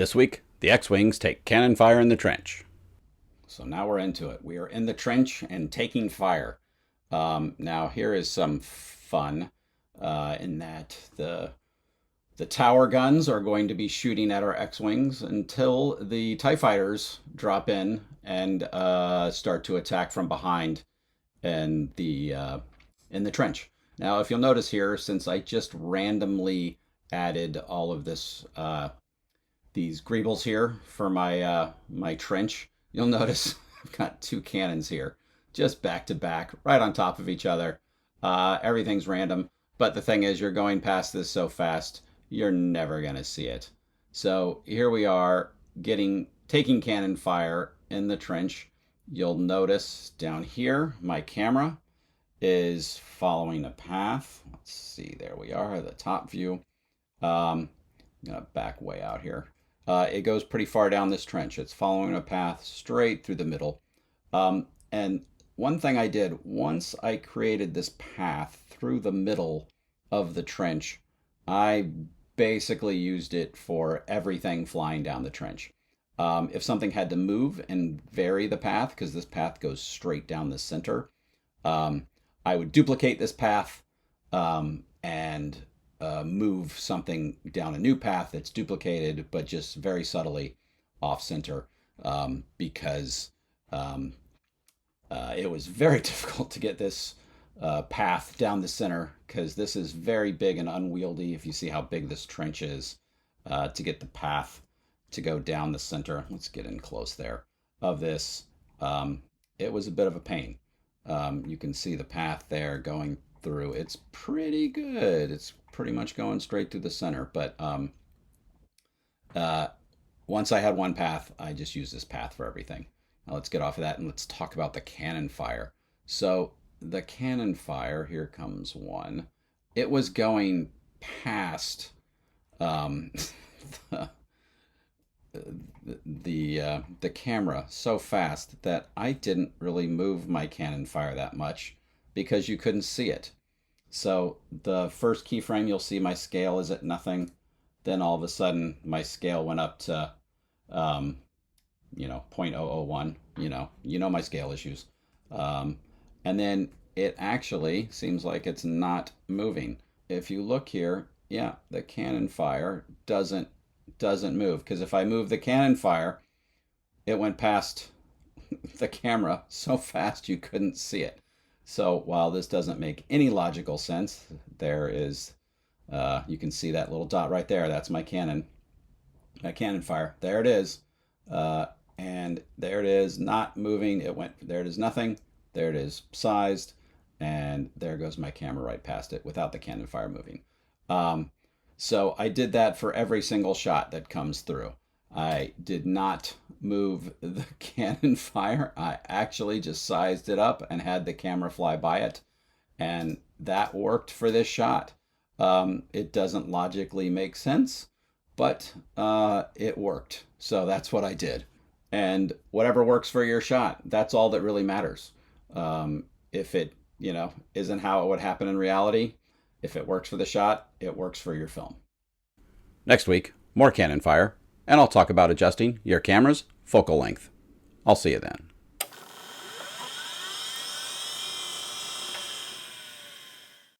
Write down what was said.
This week, the X-Wings take cannon fire in the trench. So now we're into it. We are in the trench and taking fire. Now here is some fun in that the tower guns are going to be shooting at our X-Wings until the TIE fighters drop in and start to attack from behind in the trench. Now, if you'll notice here, since I just randomly added all of this these greebles here for my trench, you'll notice I've got two cannons here, just back to back, right on top of each other. Everything's random, but the thing is, you're going past this so fast, you're never gonna see it. So here we are, taking cannon fire in the trench. You'll notice down here, my camera is following a path. Let's see, there we are, the top view. I'm gonna back way out here. It goes pretty far down this trench. It's following a path straight through the middle. And one thing I did, once I created this path through the middle of the trench, I basically used it for everything flying down the trench. If something had to move and vary the path, because this path goes straight down the center, I would duplicate this path and move something down a new path that's duplicated, but just very subtly off center, because it was very difficult to get this path down the center, because this is very big and unwieldy. If you see how big this trench is, to get the path to go down the center, let's get in close there, of this, it was a bit of a pain. You can see the path there going through. It's pretty good. It's pretty much going straight through the center. But once I had one path, I just used this path for everything. Now let's get off of that and let's talk about the cannon fire. So the cannon fire, here comes one. It was going past the camera so fast that I didn't really move my cannon fire that much because you couldn't see it. So the first keyframe, you'll see my scale is at nothing. Then all of a sudden my scale went up to 0.001. You know my scale issues. And then it actually seems like it's not moving. If you look here, yeah, the cannon fire doesn't move, because if I move the cannon fire, it went past the camera so fast you couldn't see it. So while this doesn't make any logical sense, there is, you can see that little dot right there. That's my cannon fire. There it is. And there it is, not moving. It went, there it is, nothing. There it is, sized. And there goes my camera right past it without the cannon fire moving. So I did that for every single shot that comes through. I did not move the cannon fire. I actually just sized it up and had the camera fly by it. And that worked for this shot. It doesn't logically make sense, but it worked. So that's what I did. And whatever works for your shot, that's all that really matters. If it, isn't how it would happen in reality, if it works for the shot, it works for your film. Next week, more cannon fire, and I'll talk about adjusting your camera's focal length. I'll see you then.